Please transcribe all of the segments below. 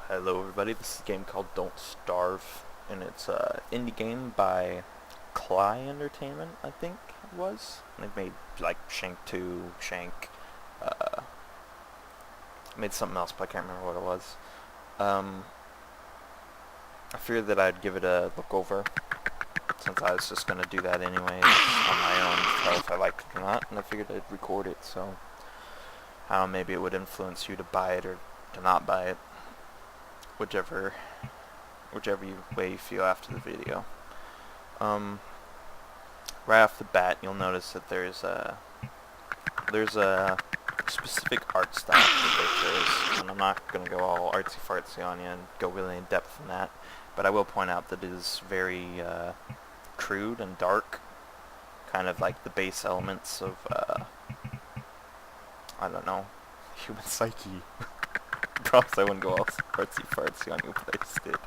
Hello everybody, this is a game called Don't Starve, and it's an indie game by Cly Entertainment, I think it was. And they've made like Shank 2, Shank, made something else, but I can't remember what it was. I figured that I'd give it a look over, since I was just going to do that anyways on my own to tell if I liked it or not, and I figured I'd record it, so I don't know, maybe it would influence you to buy it or to not buy it. Whichever way you feel after the video. Right off the bat, you'll notice that there's a specific art style that they chose, and I'm not going to go all artsy-fartsy on you and go really in depth in that, but I will point out that it is very crude and dark, kind of like the base elements of I don't know, human psyche. Props, I wouldn't go all fartsy-fartsy on you, but I just did.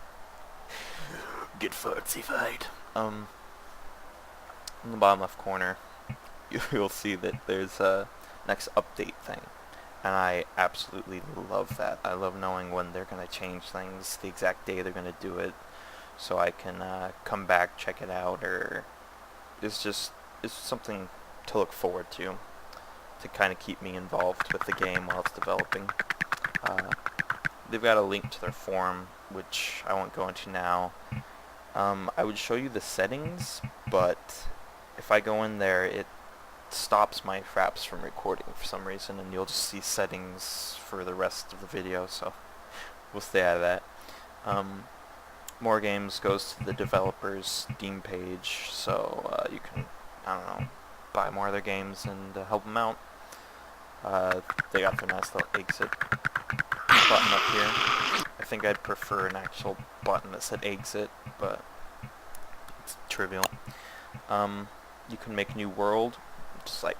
Get fartsy-fied. In the bottom left corner, you'll see that there's a next update thing. And I absolutely love that. I love knowing when they're going to change things, the exact day they're going to do it, so I can come back, check it out, or it's something to look forward to kind of keep me involved with the game while it's developing. They've got a link to their forum, which I won't go into now. I would show you the settings, but if I go in there, it stops my FRAPS from recording for some reason, and you'll just see settings for the rest of the video, so we'll stay out of that. More Games goes to the developer's Steam page, so you can, I don't know, buy more of their games and help them out. They got their nice little exit button up here. I think I'd prefer an actual button that said exit, but it's trivial. You can make a new world, just like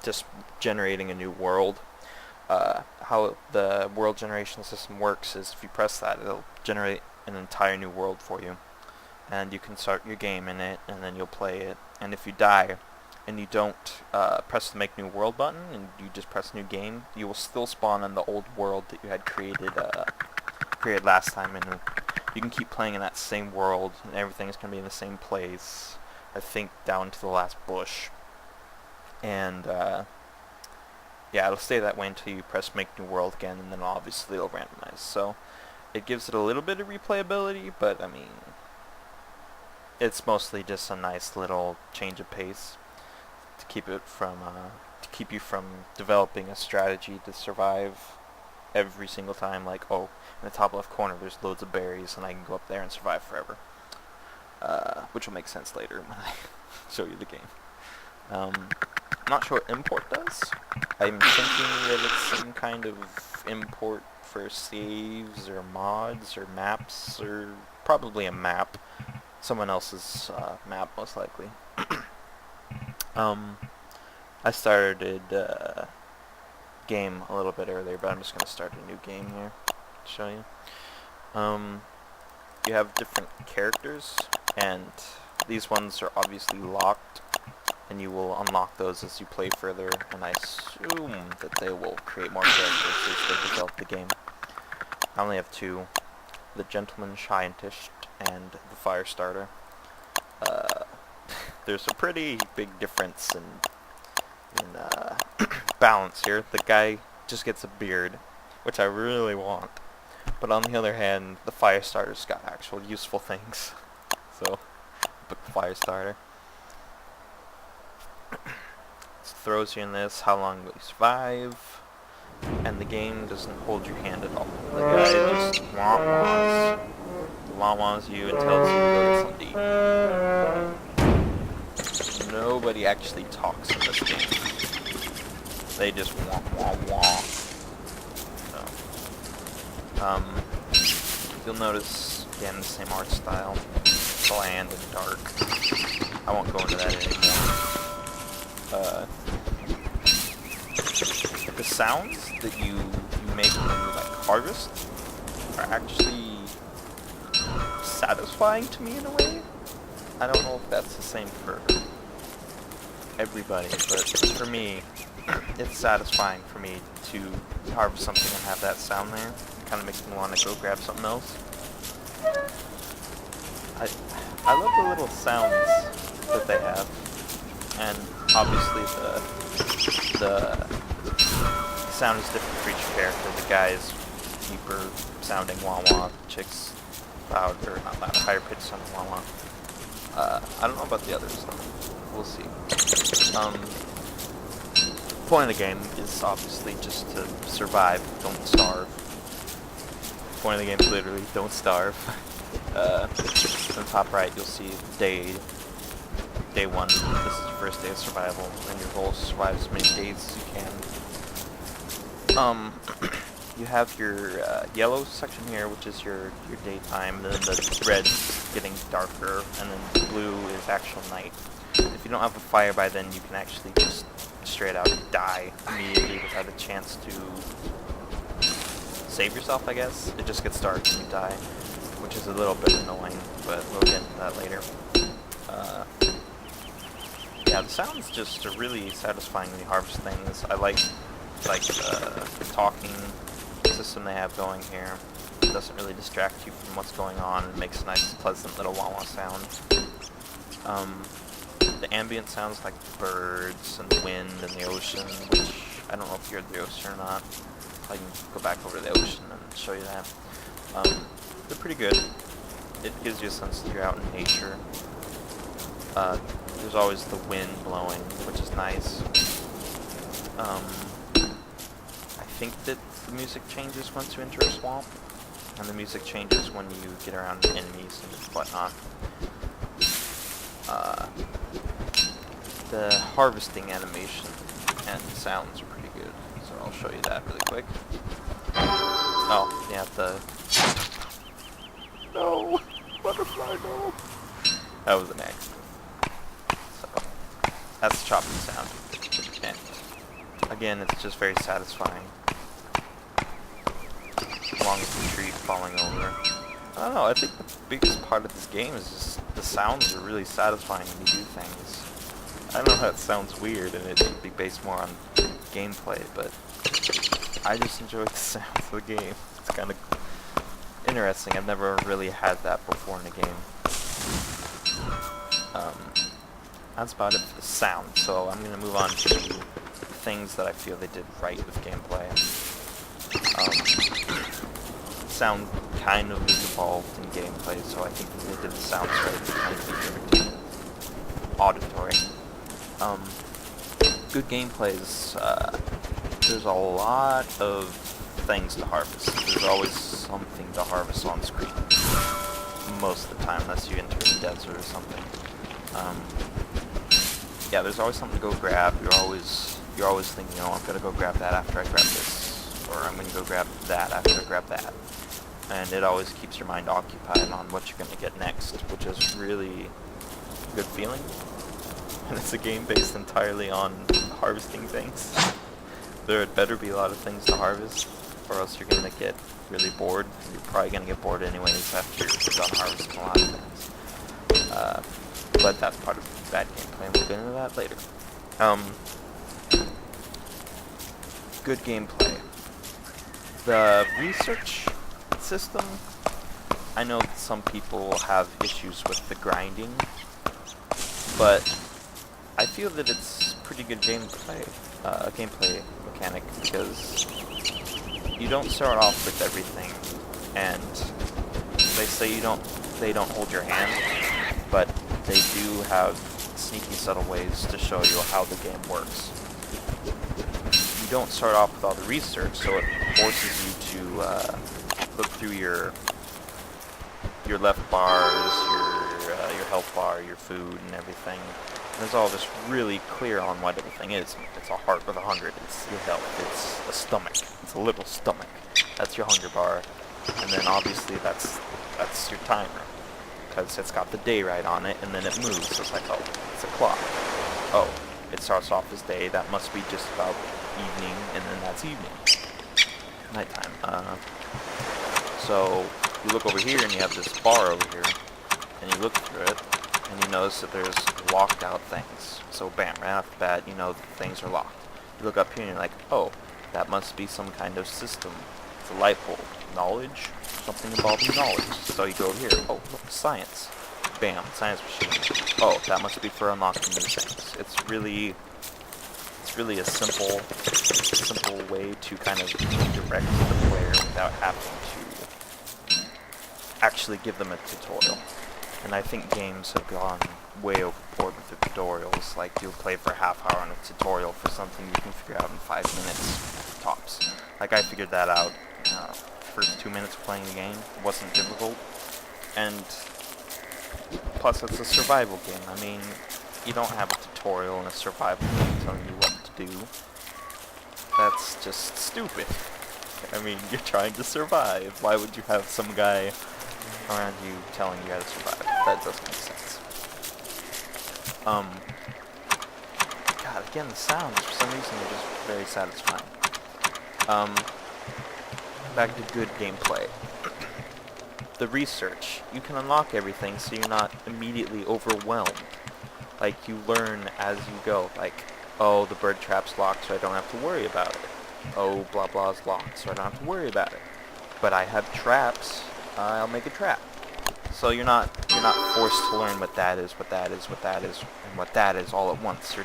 just generating a new world. How the world generation system works is if you press that, it'll generate an entire new world for you, and you can start your game in it, and then you'll play it. And if you die and you don't press the make new world button and you just press new game, you will still spawn in the old world that you had created last time, and you can keep playing in that same world, and everything is going to be in the same place, I think down to the last bush. And yeah, it'll stay that way until you press make new world again, and then obviously it'll randomize. So it gives it a little bit of replayability, but I mean, it's mostly just a nice little change of pace to keep you from developing a strategy to survive every single time. Like, oh, in the top left corner there's loads of berries and I can go up there and survive forever, which will make sense later when I show you the game. I'm not sure what import does. I'm thinking that it's some kind of import for saves or mods or maps, or probably a map, someone else's map most likely. I started game a little bit earlier, but I'm just going to start a new game here to show you. You have different characters, and these ones are obviously locked, and you will unlock those as you play further, and I assume that they will create more characters as they develop the game. I only have two, the Gentleman Scientist and the Firestarter. There's a pretty big difference in balance here. The guy just gets a beard, which I really want, but on the other hand, the Firestarter's got actual useful things. So, but the Firestarter. It throws you in this, how long will you survive, and the game doesn't hold your hand at all. The guy just wah-wahs you and tells you to go get something to eat. Nobody actually talks in this game. They just wah-wah-wah. So, you'll notice, again, the same art style, bland and dark. I won't go into that anymore. The sounds that you make when you like harvest are actually satisfying to me in a way. I don't know if that's the same for everybody, but for me, it's satisfying for me to harvest something and have that sound there. kind of makes me want to go grab something else. I love the little sounds that they have, and obviously the sound is different for each character. The guys deeper sounding wah-wah, chicks loud, or not loud, higher pitched sounding wah-wah. I don't know about the others though. We'll see. Point of the game is obviously just to survive, don't starve. Point of the game is literally don't starve. On the top right you'll see day 1. This is your first day of survival, and your goal is to survive as many days as you can. You have your yellow section here, which is your daytime, then the red's getting darker, and then blue is actual night. If you don't have a fire by then, you can actually just straight out die immediately without a chance to save yourself, I guess. It just gets dark and you die, which is a little bit annoying, but we'll get into that later. Yeah, the sounds just are really satisfying when you harvest things. I like the talking system they have going here. It doesn't really distract you from what's going on. It makes a nice, pleasant little wah-wah sound. The ambient sounds like birds and the wind and the ocean, which I don't know if you're at the ocean or not. I can go back over to the ocean and show you that. They're pretty good. It gives you a sense that you're out in nature. There's always the wind blowing, which is nice. I think that the music changes once you enter a swamp, and the music changes when you get around enemies and whatnot. The harvesting animation and sounds are pretty good, so I'll show you that really quick. Oh, yeah, No! Butterfly, no! That was an accident. So, that's the chopping sound. And, again, it's just very satisfying. Along with the tree falling over. I don't know, I think the biggest part of this game is just the sounds are really satisfying when you do things. I know that sounds weird and it should be based more on gameplay, but I just enjoy the sounds of the game. It's kind of interesting. I've never really had that before in a game. That's about it for the sound, so I'm going to move on to things that I feel they did right with gameplay. Sound kind of is evolved in gameplay, so I think they did the sounds right to kind of be perfect auditory. Good gameplay is, there's a lot of things to harvest. There's always something to harvest on screen. Most of the time, unless you enter the desert or something. Yeah, there's always something to go grab. You're always thinking, oh, I'm gonna go grab that after I grab this, or I'm gonna go grab that after I grab that. And it always keeps your mind occupied on what you're gonna get next, which is really a good feeling. And it's a game based entirely on harvesting things. There had better be a lot of things to harvest, or else you're gonna get really bored. You're probably gonna get bored anyways after you're done harvesting a lot of things. But that's part of bad gameplay, and we'll get into that later. Good gameplay. The research system, I know that some people have issues with the grinding, but I feel that it's pretty good gameplay mechanic, because you don't start off with everything, and they say they don't hold your hand, but they do have sneaky, subtle ways to show you how the game works. You don't start off with all the research, so it forces you to look through your left bars, your health bar, your food, and everything. And there's all this really clear on what everything is. It's a heart with 100. It's your health. It's a stomach. It's a little stomach. That's your hunger bar. And then obviously that's your timer, because it's got the day right on it, and then it moves. So it's like, oh, it's a clock. Oh, it starts off as day. That must be just about evening, and then that's evening. Nighttime. So you look over here, and you have this bar over here, and you look through it, and you notice that there's locked out things. So bam, right off the bat, you know that things are locked. You look up here, and you're like, oh, that must be some kind of system the light bulb? Knowledge? Something involving knowledge. So you go over here. Oh, look, science. Bam, science machine. Oh, that must be for unlocking new things. It's really a simple way to kind of direct the player without having to actually give them a tutorial. And I think games have gone way overboard with the tutorials. Like, you'll play for a half hour on a tutorial for something you can figure out in 5 minutes, tops. Like, I figured that out first 2 minutes of playing the game. It wasn't difficult. And plus, it's a survival game. I mean, you don't have a tutorial in a survival game telling you what to do. That's just stupid. I mean, you're trying to survive. Why would you have some guy around you telling you how to survive? That doesn't make sense. God, again, the sounds, for some reason, are just very satisfying. Back to good gameplay. The research. You can unlock everything so you're not immediately overwhelmed. Like, you learn as you go. Like, oh, the bird trap's locked, so I don't have to worry about it. Oh, blah blah's locked, so I don't have to worry about it. But I have traps, I'll make a trap. So you're not forced to learn what that is, what that is, what that is, and what that is all at once. You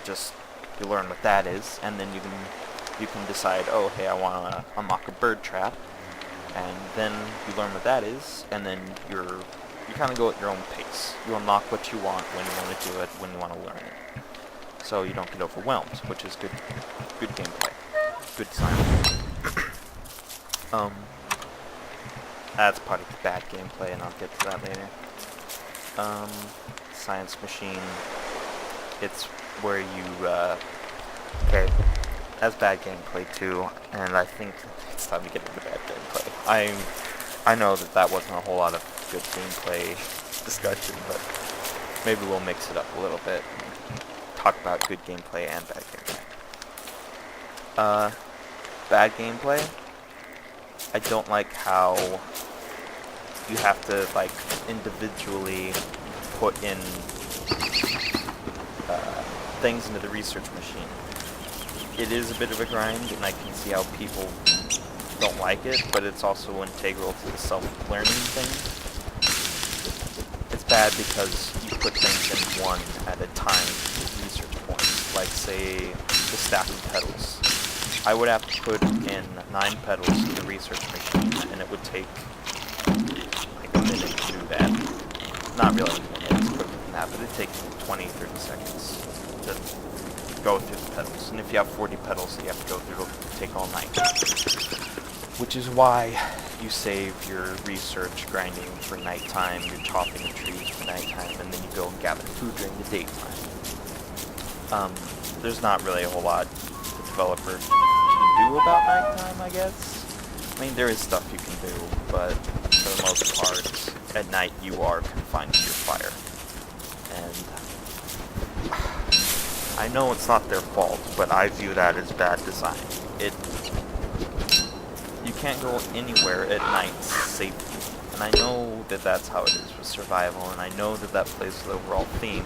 learn what that is, and then you can decide, oh, hey, I want to unlock a bird trap, and then you learn what that is, and then you kind of go at your own pace. You unlock what you want, when you want to do it, when you want to learn it. So you don't get overwhelmed, which is good gameplay. Good design. That's probably bad gameplay, and I'll get to that later. Science machine. It's where you, okay, that's bad gameplay too, and I think it's time to get into bad gameplay. I know that wasn't a whole lot of good gameplay discussion, but maybe we'll mix it up a little bit and talk about good gameplay and bad gameplay. Bad gameplay, I don't like how you have to, like, individually put in things into the research machine. It is a bit of a grind, and I can see how people don't like it, but it's also integral to the self-learning thing. It's bad because you put things in one at a time with research points, like, say, the stack of petals. I would have to put in 9 petals in the research machine, and it would take like a minute to do that. Not really a minute, quicker than that, but it'd take 20-30 seconds to go through the petals. And if you have 40 petals that you have to go through, it'll take all night. Which is why you save your research grinding for nighttime, you're chopping the trees for nighttime, and then you go and gather food during the daytime. There's not really a whole lot the developer can do about nighttime, I guess. I mean, there is stuff you can do, but for the most part, at night you are confined to your fire. And I know it's not their fault, but I view that as bad design. You can't go anywhere at night safely. And I know that that's how it is with survival, and I know that that plays the overall theme,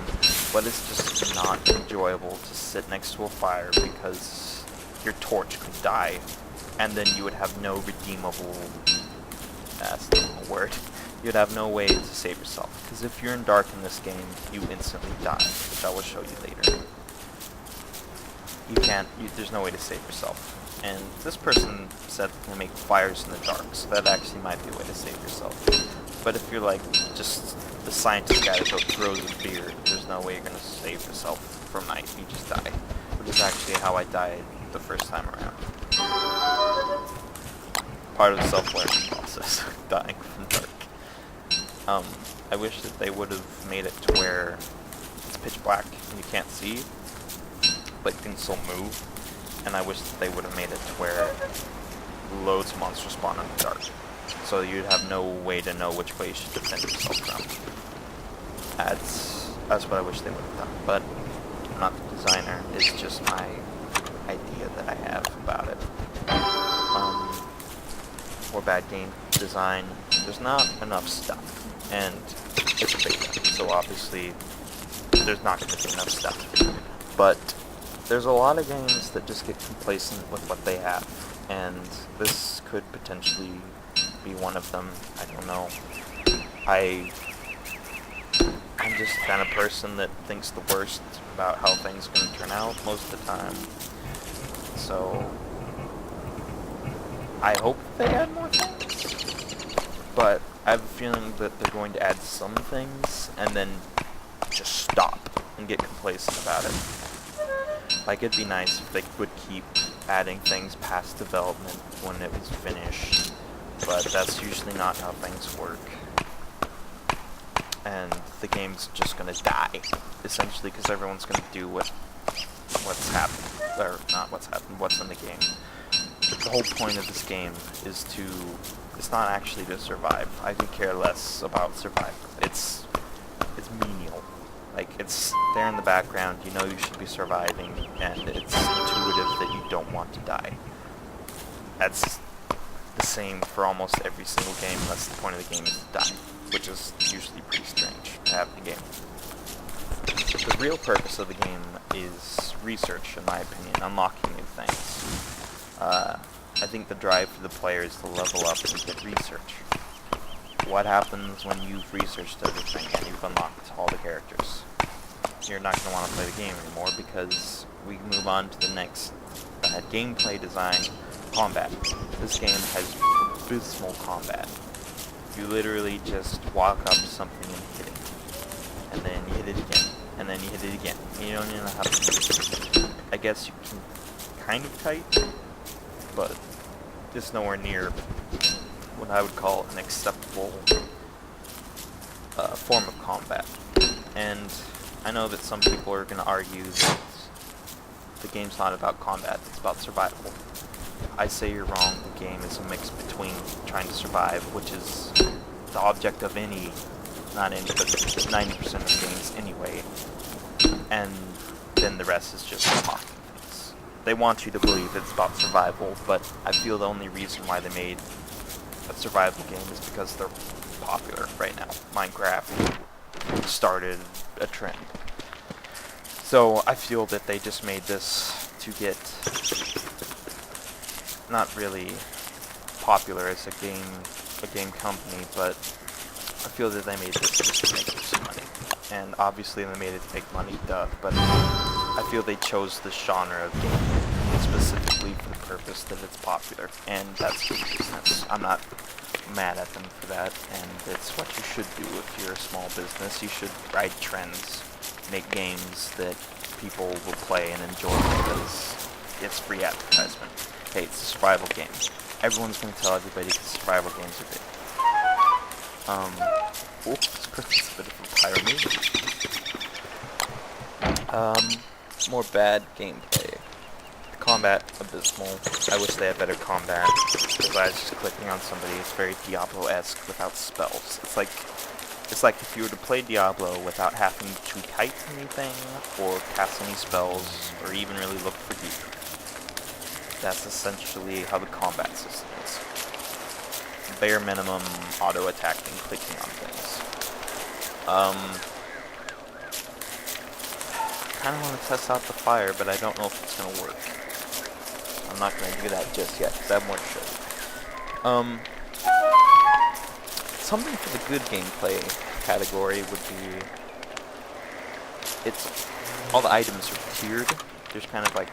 but it's just not enjoyable to sit next to a fire because your torch could die, and then you would have no redeemable, that's not a word, you'd have no way to save yourself. Because if you're in dark in this game, you instantly die, which I will show you later. There's no way to save yourself. And this person said they can make fires in the dark, so that actually might be a way to save yourself. But if you're like just the scientist guy that grows a beard, there's no way you're going to save yourself from night. You just die. Which is actually how I died the first time around. Part of the self-learning process, dying from dark. I wish that they would have made it to where it's pitch black and you can't see, but you can still move. And I wish that they would have made it to where loads of monsters spawn in the dark. So you'd have no way to know which way you should defend yourself from. That's what I wish they would have done. But I'm not the designer, it's just my idea that I have about it. Or bad game design. There's not enough stuff. And it's a beta, so obviously there's not going to be enough stuff. But there's a lot of games that just get complacent with what they have. and this could potentially be one of them. I don't know. I'm just the kind of person that thinks the worst about how things are going to turn out most of the time. So I hope they add more things, but I have a feeling that they're going to add some things and then just stop and get complacent about it. Like, it'd be nice if they would keep adding things past development when it was finished, but that's usually not how things work. And the game's just gonna die, essentially, because everyone's gonna do what's happened, or not what's happened, what's in the game. The whole point of this game is it's not actually to survive. I could care less about survival. It's menial. Like, it's there in the background, you know you should be surviving, and it's intuitive that you don't want to die. That's the same for almost every single game, unless the point of the game is to die, which is usually pretty strange to have in the game. The real purpose of the game is research, in my opinion, unlocking new things. I think the drive for the player is to level up and get research. What happens when you've researched everything and you've unlocked all the characters? You're not going to want to play the game anymore because we move on to the next gameplay design, combat. This game has abysmal combat. You literally just walk up to something and hit it. And then you hit it again. And then you hit it again. You don't even know how to do it. I guess you can kind of kite, but it's nowhere near what I would call an acceptable form of combat. And I know that some people are going to argue that the game's not about combat, it's about survival. I say you're wrong. The game is a mix between trying to survive, which is the object of any, not any, but 90% of games anyway, and then the rest is just unlocking things. They want you to believe it's about survival, but I feel the only reason why they made a survival game is because they're popular right now. Minecraft started a trend. So I feel that they just made this to get not really popular as a game company, but I feel that they made this just to make some money. And obviously they made it to make money, duh, but I feel they chose this genre of game specifically for the purpose that it's popular, and that's good business. I'm not mad at them for that, and it's what you should do if you're a small business. You should ride trends, make games that people will play and enjoy because it's free advertisement. Hey, it's a survival game. Everyone's going to tell everybody that survival games are big. This person's a bit of a pyramid. More bad gameplay. The combat, abysmal. I wish they had better combat, because I was just clicking on somebody. It's very Diablo-esque without spells. It's like if you were to play Diablo without having to kite anything, or cast any spells, or even really look for gear. That's essentially how the combat system is. Bare minimum auto-attacking, clicking on things. Kind of want to test out the fire, but I don't know if it's going to work. I'm not going to do that just yet, because I have more to show you. Something for the good gameplay category would be, all the items are tiered. There's kind of like,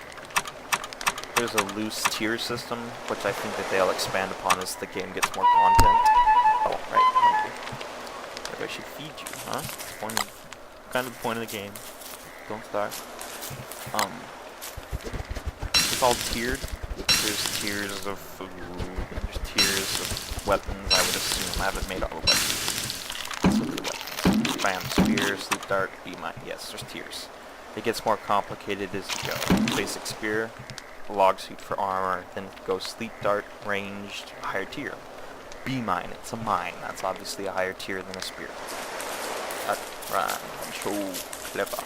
there's a loose tier system, which I think that they'll expand upon as the game gets more content. Oh, right, hungry. Maybe I should feed you, huh? Kind of the point of the game. Don't starve. It's all tiered. There's tiers of food, there's tiers of weapons, I would assume. I haven't made all the weapons. Bam, spear, sleep dart, be mine. Yes, there's tiers. It gets more complicated as you go. Basic spear, log suit for armor, then goes sleep dart, ranged, higher tier. Be mine, it's a mine. That's obviously a higher tier than a spear. That rhymed. I'm so clever.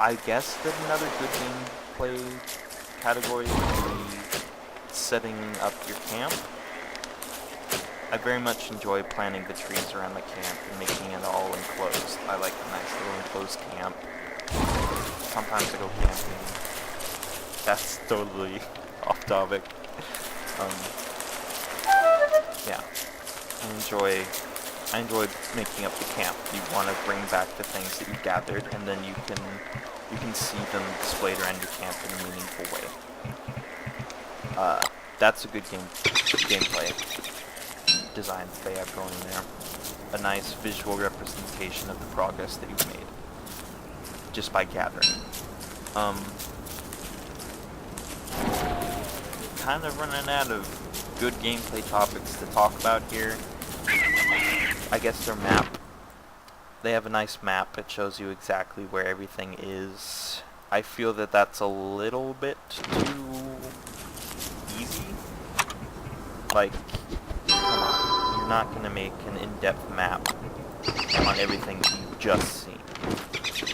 I guess that another good gameplay category would be setting up your camp. I very much enjoy planting the trees around the camp and making it all enclosed. I like a nice little enclosed camp. Sometimes I go camping. That's totally off topic. Um, yeah, I enjoy making up the camp. You want to bring back the things that you've gathered, and then you can see them displayed around your camp in a meaningful way. That's a good gameplay design that they have going there. A nice visual representation of the progress that you've made just by gathering. Kind of running out of good gameplay topics to talk about here. I guess their map. They have a nice map. It shows you exactly where everything is. I feel that that's a little bit too easy. Like, come on. You're not going to make an in-depth map on everything you've just seen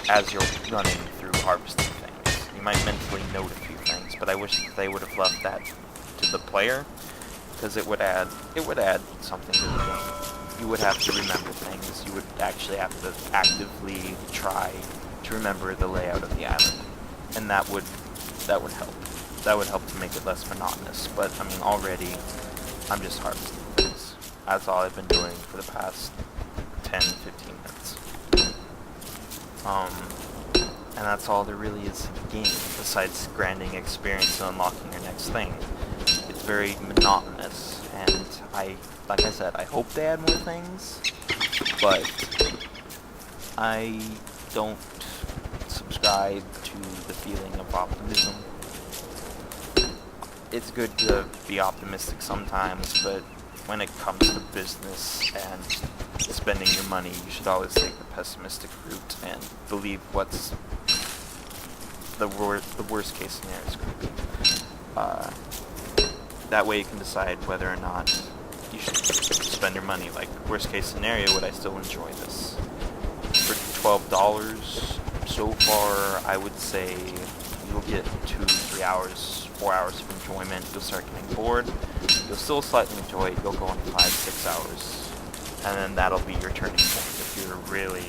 as you're running through harvesting things. You might mentally note a few things, but I wish they would have left that to the player, because it would add something to the game. You would have to remember things. You would actually have to actively try to remember the layout of the island, and that would help. That would help to make it less monotonous. But I mean, already I'm just harvesting things. That's all I've been doing for the past 10-15 minutes. And that's all there really is in the game, besides grinding experience and unlocking your next thing. It's very monotonous, and like I said, I hope they add more things, but I don't subscribe to the feeling of optimism. It's good to be optimistic sometimes, but when it comes to business and spending your money, you should always take the pessimistic route and believe what's the worst case scenario is going to be. That way you can decide whether or not you should spend your money. Like, worst case scenario, would I still enjoy this? For $12 so far, I would say you'll get 2-3 hours, 4 hours of enjoyment. You'll start getting bored. You'll still slightly enjoy it. You'll go on 5-6 hours, and then that'll be your turning point. If you're really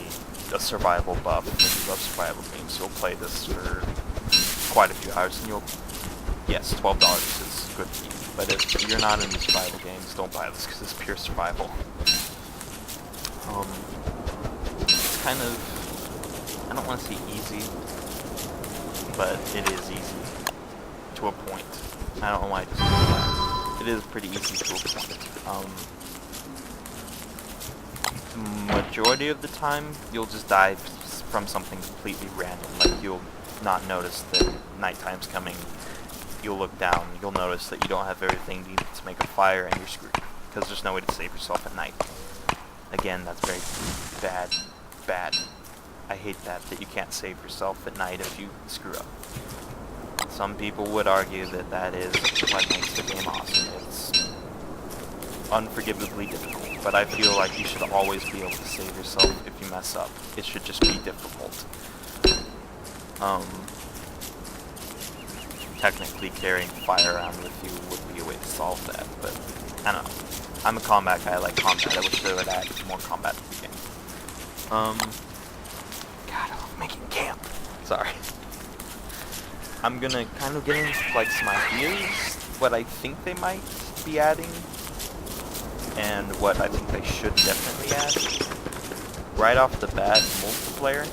a survival buff, if you love survival games, you'll play this for quite a few hours, and yes, $12 is good for you. But if you're not into survival games, don't buy this, because it's pure survival. It's kind of, I don't want to say easy, but it is easy to a point. I don't know why I just said that. It is pretty easy to a point. Majority of the time, you'll just die from something completely random. Like, you'll not notice that nighttime's coming. You'll look down, you'll notice that you don't have everything needed to make a fire, and you're screwed, because there's no way to save yourself at night. Again, that's very bad. I hate that you can't save yourself at night if you screw up. Some people would argue that that is what makes the game awesome. It's unforgivably difficult, but I feel like you should always be able to save yourself if you mess up. It should just be difficult. Technically carrying fire around with you would be a way to solve that, but I don't know. I'm a combat guy, I like combat. I wish they would add more combat to the game. God, I love making camp. Sorry. I'm gonna kind of get into like some ideas, what I think they might be adding, and what I think they should definitely add. Right off the bat, multiplayer.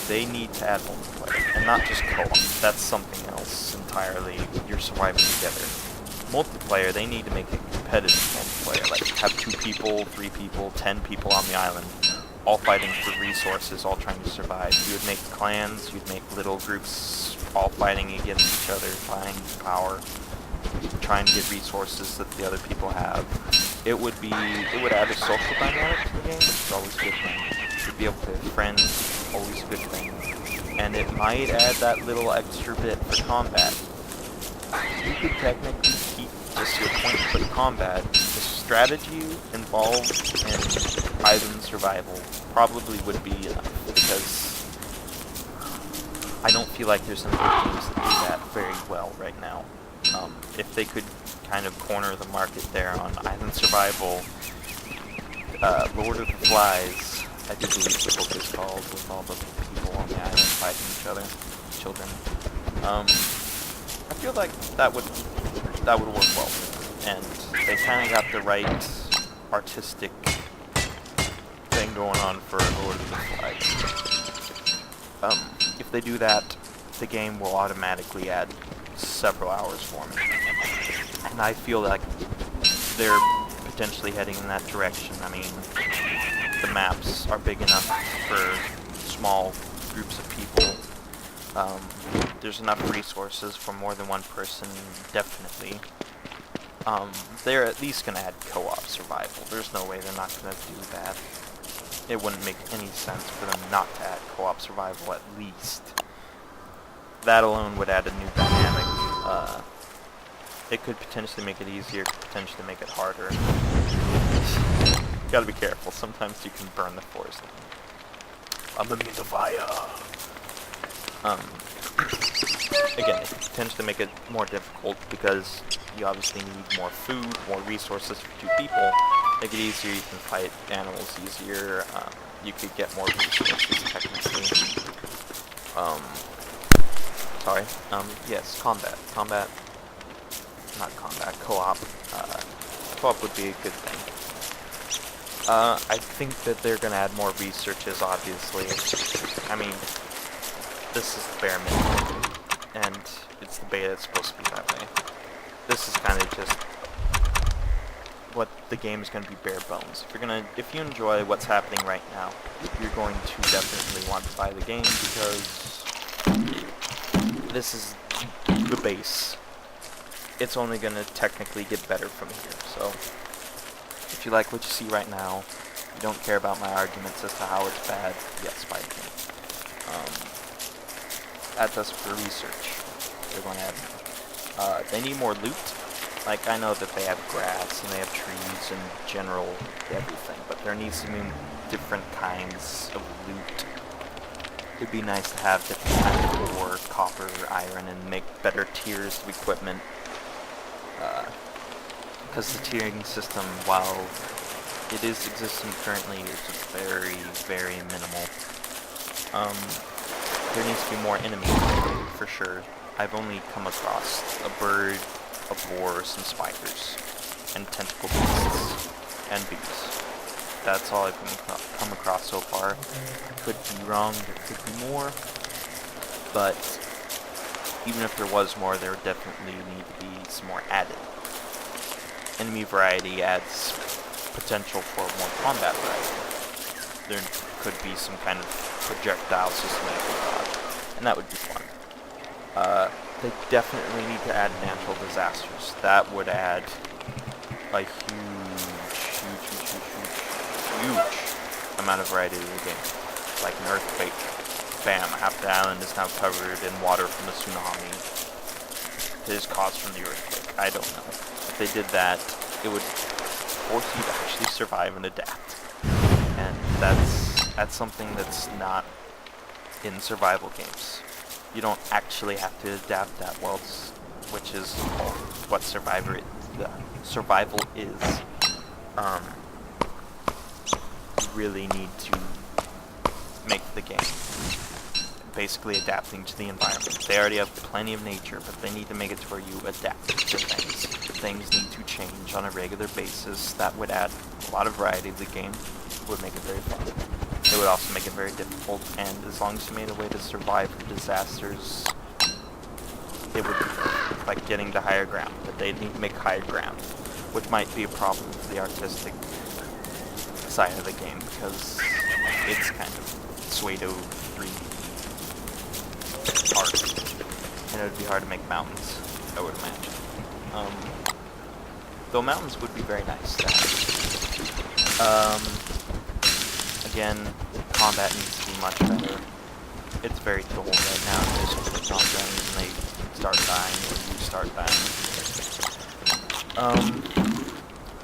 They need to add multiplayer, and not just co-op. That's something else entirely. You're surviving together. Multiplayer, they need to make it competitive multiplayer. Like, have 2 people, 3 people, 10 people on the island, all fighting for resources, all trying to survive. You would make clans, you'd make little groups, all fighting against each other, vying for power, trying to get resources that the other people have. It would add a social dynamic to the game, which is always a good thing. You'd be able to have friends, always a good thing. And it might add that little extra bit for combat. You could technically keep just your point for the combat. The strategy involved in island survival probably would be enough, because I don't feel like there's enough games that do that very well right now. If they could kind of corner the market there on island survival, Lord of the Flies, I do believe the book is called, with all the people on the island fighting each other, children. I feel like that would work well, and they kind of got the right artistic thing going on for Lord of the Flies. If they do that, the game will automatically add several hours for me, and I feel like they're potentially heading in that direction. I mean, the maps are big enough for small groups of people. There's enough resources for more than one person, definitely. They're at least going to add co-op survival. There's no way they're not going to do that. It wouldn't make any sense for them not to add co-op survival at least. That alone would add a new dynamic. It could potentially make it easier, could potentially make it harder. Gotta be careful, sometimes you can burn the forest. I'm immune to fire! Again, it could potentially make it more difficult because you obviously need more food, more resources for 2 people. Make it easier, you can fight animals easier, you could get more resources technically. Yes, combat. Co-op. Co-op would be a good thing. I think that they're gonna add more researches, obviously. I mean, this is the bare minimum, and it's the beta, it's supposed to be that way. This is kind of just what the game is going to be, bare bones. If you enjoy what's happening right now, you're going to definitely want to buy the game because this is the base. It's only going to technically get better from here. So if you like what you see right now, you don't care about my arguments as to how it's bad, yes, buy the game. That's us for research. They're going to add more. They need more loot. Like, I know that they have grass and they have trees and general everything, but there needs to be different kinds of loot. It'd be nice to have different kinds of ore, copper, iron, and make better tiers of equipment. Because the tiering system, while it is existing currently, is just very, very minimal. There needs to be more enemies, for sure. I've only come across a bird, a boar, some spiders, and tentacle beasts, and bees. That's all I've come across so far. Could be wrong, there could be more, but even if there was more, there would definitely need to be some more added. Enemy variety adds potential for more combat variety. There could be some kind of projectile system that could dodge, and that would be fun. They definitely need to add natural disasters. That would add a huge amount of variety to the game. Like an earthquake. Bam, half the island is now covered in water from the tsunami. It is caused from the earthquake. I don't know. If they did that, it would force you to actually survive and adapt. And that's something that's not in survival games. You don't actually have to adapt that well, which is what survival is. You really need to make the game basically adapting to the environment. They already have plenty of nature, but they need to make it to where you adapt to things. Things need to change on a regular basis. That would add a lot of variety to the game. It would make it very fun. It would also make it very difficult, and as long as you made a way to survive the disasters, it would be like getting to higher ground. But they'd need to make higher ground, which might be a problem for the artistic side of the game, because it's kind of pseudo 3D art, and it would be hard to make mountains, I would imagine. Though mountains would be very nice to have. Again, combat needs to be much better. It's very dull right now. There's just click on guns and they start dying, or you start dying.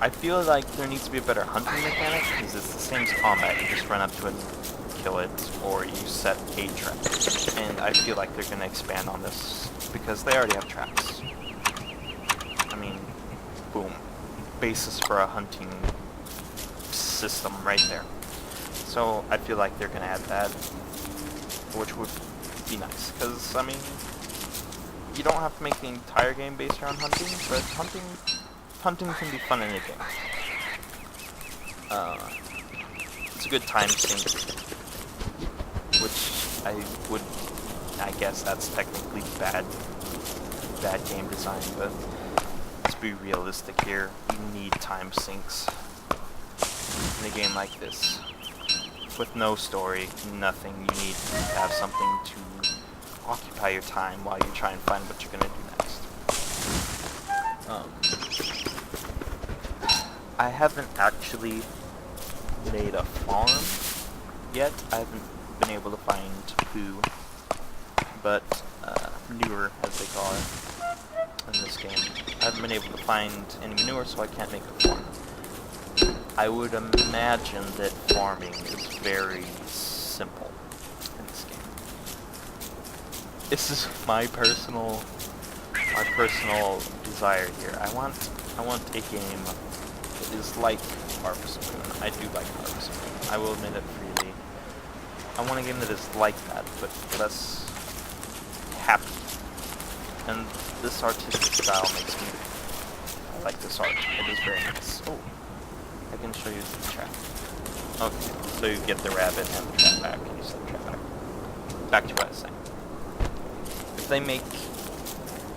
I feel like there needs to be a better hunting mechanic, because it's the same as combat. You just run up to it and kill it, or you set a trap. And I feel like they're going to expand on this, because they already have traps. I mean, boom. Basis for a hunting system right there. So I feel like they're going to add that, which would be nice, because, I mean, you don't have to make the entire game based around hunting, but hunting can be fun in a game. It's a good time sink, which I guess that's technically bad game design, but let's be realistic here. You need time sinks in a game like this. With no story, nothing, you need to have something to occupy your time while you try and find what you're gonna do next. I haven't actually made a farm yet. I haven't been able to find poo, but manure, as they call it in this game. I haven't been able to find any manure, so I can't make a farm. I would imagine that farming is very simple in this game. This is my personal desire here. I want a game that is like Harvest Moon. I do like Harvest Moon. I will admit it freely. I want a game that is like that, but less happy. And this artistic style makes me like this art. It is very nice. Oh, I can show you the trap. Okay, so you get the rabbit and the trap back, and you set the trap back. Back to what I was saying. If they make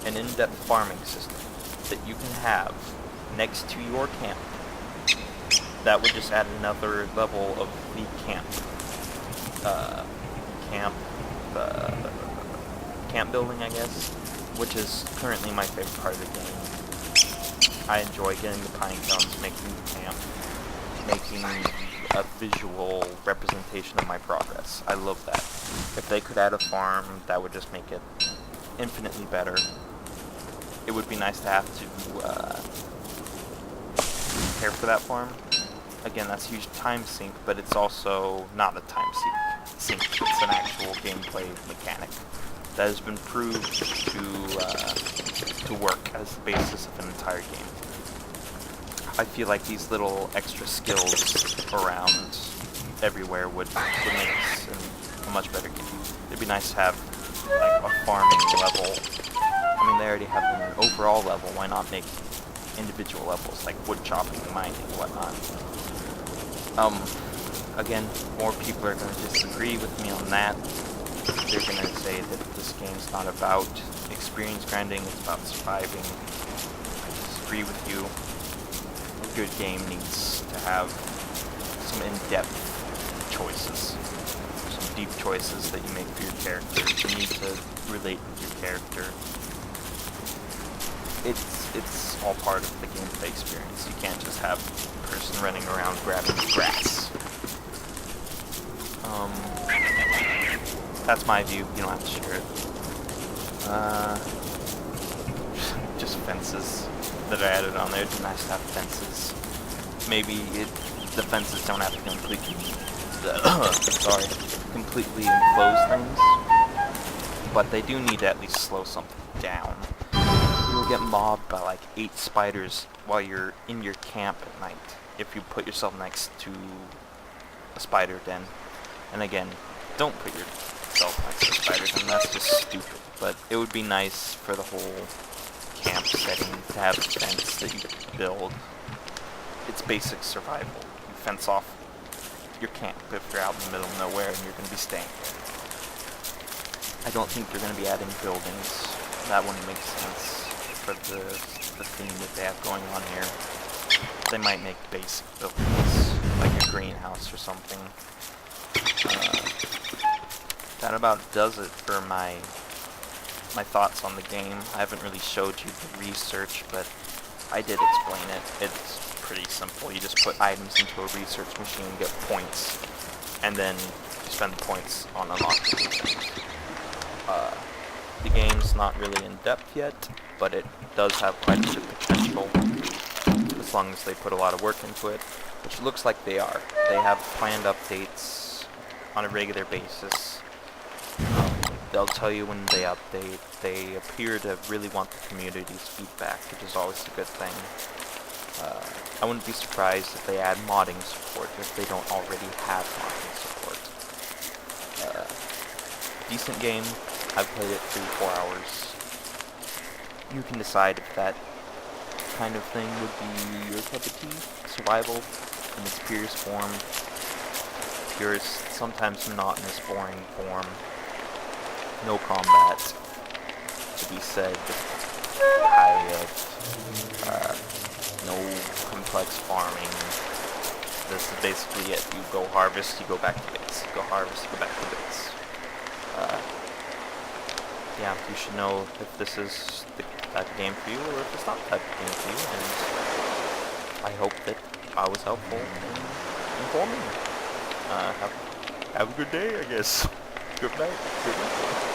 an in-depth farming system that you can have next to your camp, that would just add another level of the camp building, I guess, which is currently my favorite part of the game. I enjoy getting the pine cones, making the camp, making a visual representation of my progress. I love that. If they could add a farm, that would just make it infinitely better. It would be nice to have to care for that farm. Again, that's a huge time sink, but it's also not a time sink. It's an actual gameplay mechanic that has been proved to work as the basis of an entire game. I feel like these little extra skills around everywhere would make this a much better game. It'd be nice to have like a farming level. I mean, they already have an overall level. Why not make individual levels like wood chopping, mining, and whatnot? Again, more people are going to disagree with me on that. They're going to say that this game's not about experience grinding, it's about surviving. I disagree with you. A good game needs to have some in-depth choices. Some deep choices that you make for your character. You need to relate with your character. It's all part of the gameplay experience. You can't just have a person running around grabbing grass. That's my view. You don't have to share it. Just fences that are added on there. It'd be nice to have fences. Maybe the fences don't have to completely completely enclose things, but they do need to at least slow something down. You will get mobbed by like 8 spiders while you're in your camp at night if you put yourself next to a spider den. And again, don't put yourself next to a spider den, that's just stupid. But it would be nice for the whole camp setting to have a fence that you could build. It's basic survival. You fence off your camp if you're out in the middle of nowhere and you're going to be staying there. I don't think you're going to be adding buildings. That wouldn't make sense for the theme that they have going on here. They might make basic buildings, like a greenhouse or something. That about does it for my thoughts on the game. I haven't really showed you the research, but I did explain it. It's pretty simple. You just put items into a research machine, get points, and then you spend the points on unlocking things. The game's not really in depth yet, but it does have quite a bit of potential, as long as they put a lot of work into it, which looks like they are. They have planned updates on a regular basis. They'll tell you when they update. They appear to really want the community's feedback, which is always a good thing. I wouldn't be surprised if they add modding support if they don't already have modding support. Decent game. I've played it 3-4 hours. You can decide if that kind of thing would be your cup of tea. Survival in its purest form, purest, sometimes monotonous, boring form. No combat to be said. High no complex farming. This is basically it. You go harvest, you go back to base. You go harvest, you go back to base. Yeah, you should know if this is the type of game for you or if it's not the type of game for you, and I hope that I was helpful in informing you. Have a good day, I guess. Good night. Good night.